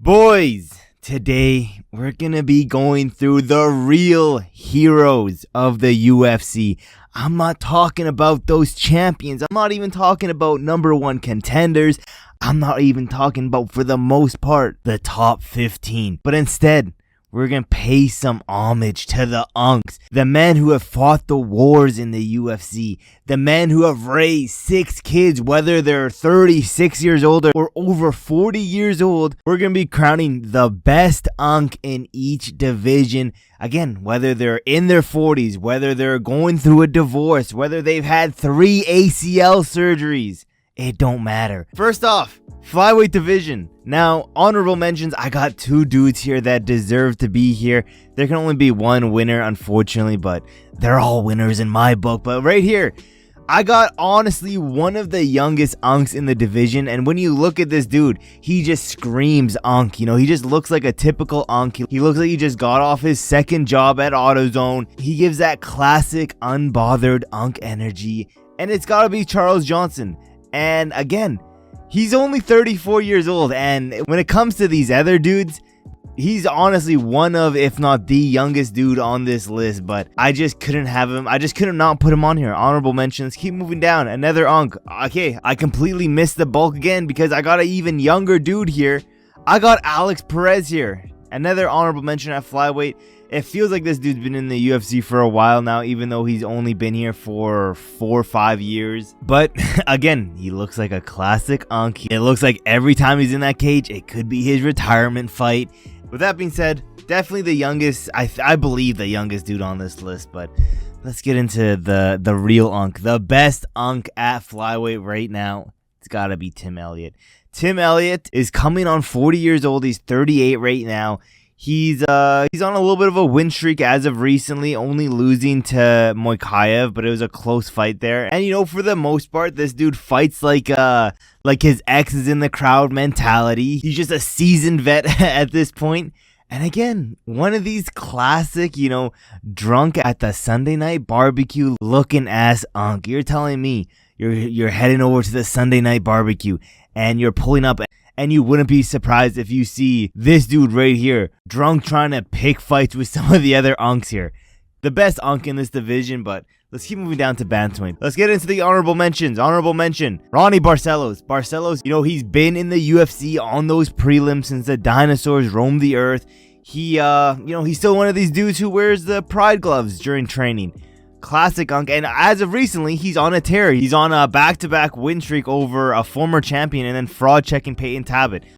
Boys, today we're gonna be going through the real heroes of the UFC. I'm not talking about those champions. I'm not even talking about #1 contenders. I'm not even talking about, for the most part, the top 15. But instead, we're going to pay some homage to the unks, the men who have fought the wars in the UFC, the men who have raised 6 kids, whether they're 36 years old or over 40 years old. We're going to be crowning the best unk in each division. Again, whether they're in their 40s, whether they're going through a divorce, whether they've had 3 ACL surgeries. It don't matter. First off, flyweight division. Now, honorable mentions, I got 2 dudes here that deserve to be here. There can only be one winner, unfortunately, but they're all winners in my book. But right here, I got honestly one of the youngest unks in the division, and when you look at this dude, he just screams unk. You know, he just looks like a typical unk. He looks like he just got off his second job at AutoZone. He gives that classic unbothered unk energy, and it's gotta be Charles Johnson. And again, he's only 34 years old, and when it comes to these other dudes, he's honestly one of, if not the youngest dude on this list, but I just couldn't have him. I just couldn't not put him on here. Honorable mentions, keep moving down. Another unk. Okay, I completely missed the bulk again because I got an even younger dude here. I got Alex Perez here. Another honorable mention at flyweight. It feels like this dude's been in the UFC for a while now, even though he's only been here for 4 or 5 years. But again, he looks like a classic unk. It looks like every time he's in that cage, it could be his retirement fight. With that being said, definitely the youngest, I believe the youngest dude on this list. But let's get into the real unk. The best unk at flyweight right now, it's gotta be Tim Elliott. Tim Elliott is coming on 40 years old. He's 38 right now. He's on a little bit of a win streak as of recently, only losing to Moikaev, but it was a close fight there. And you know, for the most part, this dude fights like his ex is in the crowd mentality. He's just a seasoned vet at this point. And again, one of these classic, you know, drunk at the Sunday night barbecue looking ass unk. You're telling me you're heading over to the Sunday night barbecue and you're pulling up, and you wouldn't be surprised if you see this dude right here, drunk, trying to pick fights with some of the other unks here. The best unk in this division, but let's keep moving down to bantamweight. Let's get into the honorable mentions. Honorable mention, Ronnie Barcelos. Barcelos, you know, he's been in the UFC on those prelims since the dinosaurs roamed the earth. He, he's still one of these dudes who wears the pride gloves during training. Classic unk, and as of recently, he's on a tear. He's on a back-to-back win streak over a former champion and then fraud checking Peyton Tabit.